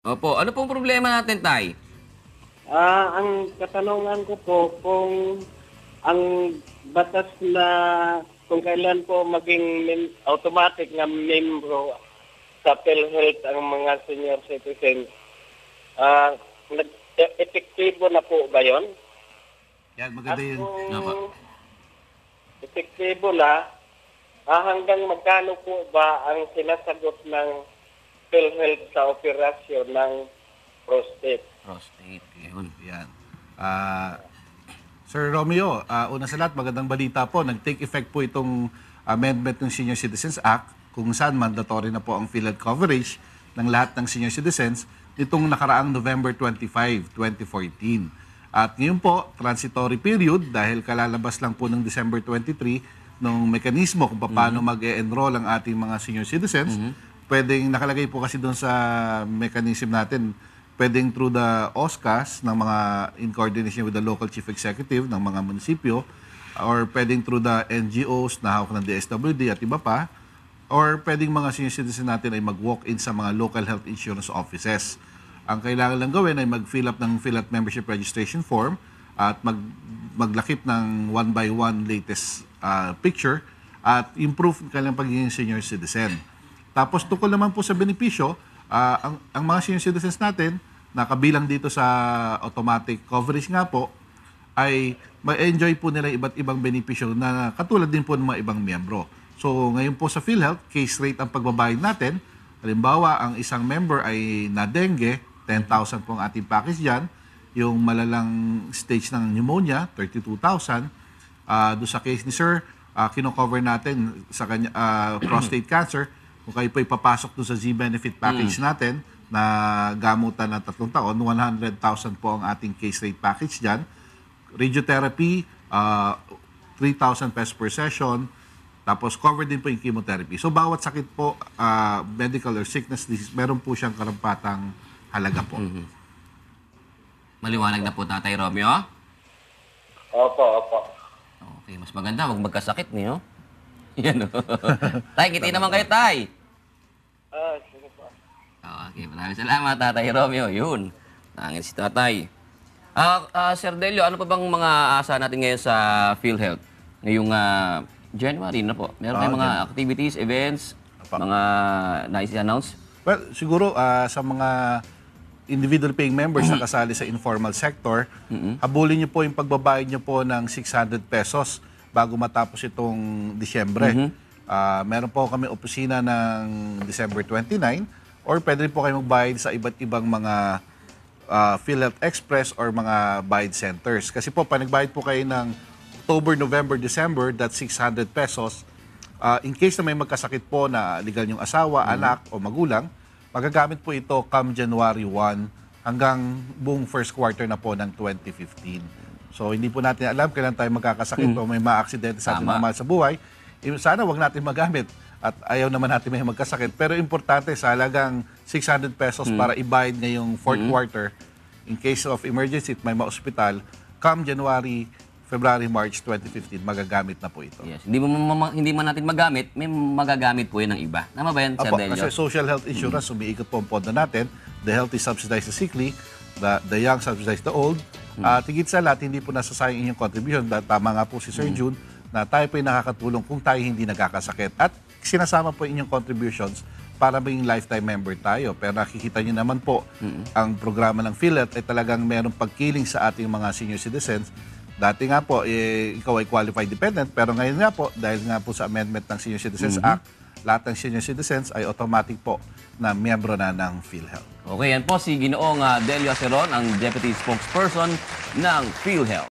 Opo, ano pong problema natin, Tay? Ang katanungan ko po kung ang batas na kung kailan po maging automatic na membro sa PhilHealth ang mga senior citizens, epektibo na po ba yun? Yan, At maganda yun. Opo. kung epektibo na, hanggang magkano po ba ang sinasagot ng PhilHealth sa operasyon ng prostate? Prostate. Yun. Yan. Sir Romeo, una sa lahat, magandang balita po. Nag-take effect po itong amendment ng Senior Citizens Act kung saan mandatory na po ang PhilHealth coverage ng lahat ng senior citizens nitong nakaraang November 25, 2014. At ngayon po, transitory period dahil kalalabas lang po ng December 23 ng mekanismo kung paano mag-e-enroll ang ating mga senior citizens. Pwedeng nakalagay po kasi doon sa mechanism natin, pwedeng through the OSCAS ng mga in coordination with the local chief executive ng mga munisipyo, or pwedeng through the NGOs na hawak ng DSWD at iba pa, or pwedeng mga senior citizen natin ay mag-walk-in sa mga local health insurance offices. Ang kailangan lang gawin ay mag-fill up ng PhilHealth membership registration form at maglakip ng one by one latest picture at improve kanilang pagiging senior citizen. Tapos tukol naman po sa benepisyo, ang mga senior citizens natin na kabilang dito sa automatic coverage nga po ay ma-enjoy po nila iba't ibang benepisyo na katulad din po ng mga ibang miyembro. So ngayon po sa PhilHealth, case rate ang pagbabayad natin. Halimbawa, ang isang member ay na-dengue, 10,000 po ang ating package dyan. Yung malalang stage ng pneumonia, 32,000. Doon sa case ni Sir, kino-cover natin sa kanya, prostate cancer. Kung kayo po ipapasok doon sa Z-benefit package natin na gamutan ng 3 taon, 100,000 po ang ating case rate package dyan. Radiotherapy, 3,000 pesos per session. Tapos covered din po yung chemotherapy. So bawat sakit po, medical or sickness disease, meron po siyang karampatang halaga po. Maliwanag na po, Tatay Romeo. Opo. Okay, mas maganda. Huwag magkasakit niyo. Yan o. Tay, kiti naman kayo, Tay. Sige po. Okay, maraming salamat, Tatay Romeo. Yun. Nangin si Tatay. Sir Delio, ano pa bang mga asa natin ngayon sa PhilHealth? Ngayong January na po. Meron tayong mga activities, events, mga nais-announce? Well, siguro sa mga individual paying members na kasali sa informal sector, habulin niyo po yung pagbabayad niyo po ng 600 pesos bago matapos itong Disyembre. Meron po kami opisina ng December 29, or pwede rin po kayo magbayad sa iba't ibang mga PhilHealth Express or mga bayad centers. Kasi po, pag nagbayad po kayo ng October, November, December, that's 600 pesos. In case na may magkasakit po na legal yung asawa, anak o magulang, magagamit po ito come January 1 hanggang buong first quarter na po ng 2015. So hindi po natin alam kailan tayo magkakasakit o may ma-aksidente sa ating mga mahal sa buhay. Sana wag natin magamit at ayaw naman natin may magkasakit. Pero importante sa halagang 600 pesos para ibayad ngayong fourth quarter, in case of emergency at may ma-hospital, come January, February, March 2015, magagamit na po ito. Yes. Hindi man natin magamit, may magagamit po yun ng iba. Tama ba yan, Sir Apo, Delio? kasi social health insurance, umiikot po ang pondo natin. The healthy subsidize the sickly, the young subsidize the old. Tigit sa lahat, hindi po nasasayang inyong contribution. Tama nga po si Sir June, na tayo po ay nakakatulong kung tayo hindi nagkakasakit. At sinasama po inyong contributions para maging lifetime member tayo. Pero nakikita nyo naman po, ang programa ng PhilHealth ay talagang merong pagkiling sa ating mga senior citizens. Dati nga po, ikaw ay qualified dependent, pero ngayon nga po, dahil nga po sa amendment ng Senior Citizens Act, lahat ng senior citizens ay automatic po na miyembro na ng PhilHealth. Okay, yan po si Ginoong Delio Aceron, ang Deputy Spokesperson ng PhilHealth.